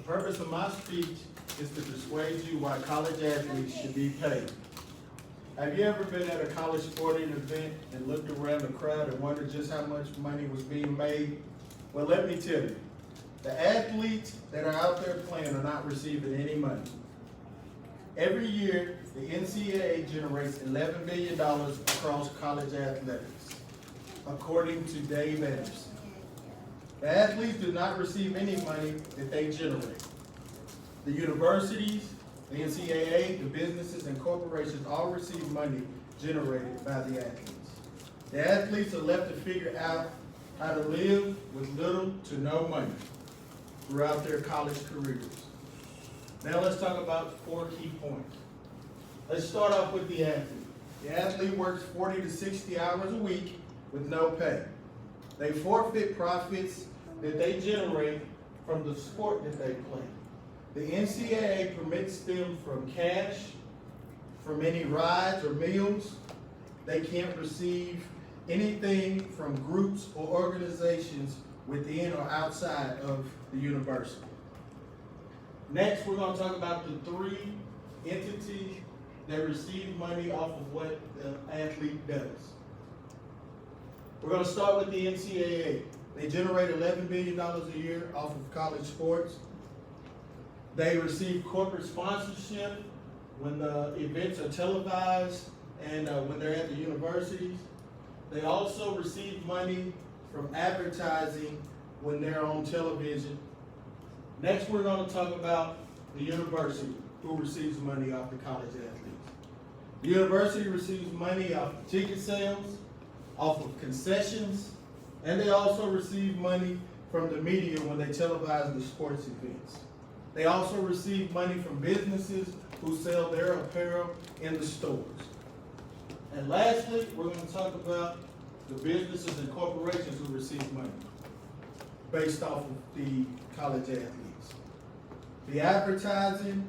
purpose of my speech is to persuade you why college athletes should be paid. Have you ever been at a college sporting event and looked around the crowd and wondered just how much money was being made? Well, let me tell you, the athletes that are out there playing are not receiving any money. Every year, the NCAA generates $11 billion across college athletics, according to Dave Anderson. The athletes do not receive any money that they generate. The universities, the NCAA, the businesses, and corporations all receive money generated by the athletes. The athletes are left to figure out how to live with little to no money throughout their college careers. Now let's talk about 4 key points. Let's start off with the athlete. The athlete works 40 to 60 hours a week with no pay. They forfeit profits that they generate from the sport that they play. The NCAA permits them from cash, from any rides or meals. They can't receive anything from groups or organizations within or outside of the university. Next, we're going to talk about the 3 entities that receive money off of what the athlete does. We're going to start with the NCAA. They generate $11 billion a year off of college sports. They receive corporate sponsorship when the events are televised and when they're at the universities. They also receive money from advertising when they're on television. Next, we're going to talk about the university, who receives money off the college athletes. The university receives money off of ticket sales, off of concessions, and they also receive money from the media when they televise the sports events. They also receive money from businesses who sell their apparel in the stores. And lastly, we're going to talk about the businesses and corporations who receive money based off of the college athletes. The advertising,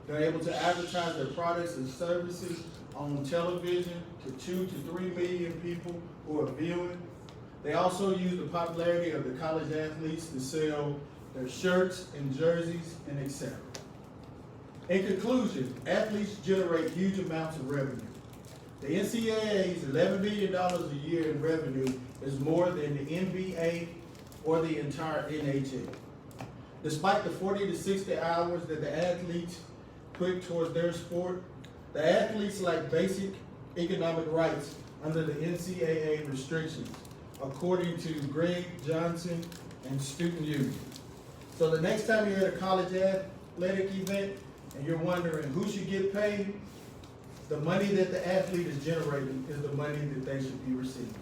they're able to advertise their products and services on television to 2 to 3 million people who are viewing. They also use the popularity of the college athletes to sell their shirts and jerseys and etc. In conclusion, athletes generate huge amounts of revenue. The NCAA's $11 billion a year in revenue is more than the NBA or the entire NHL. Despite the 40 to 60 hours that the athletes put towards their sport, the athletes lack basic economic rights under the NCAA restrictions, according to Greg Johnson and Student Union. So the next time you're at a college athletic event and you're wondering who should get paid, the money that the athlete is generating is the money that they should be receiving.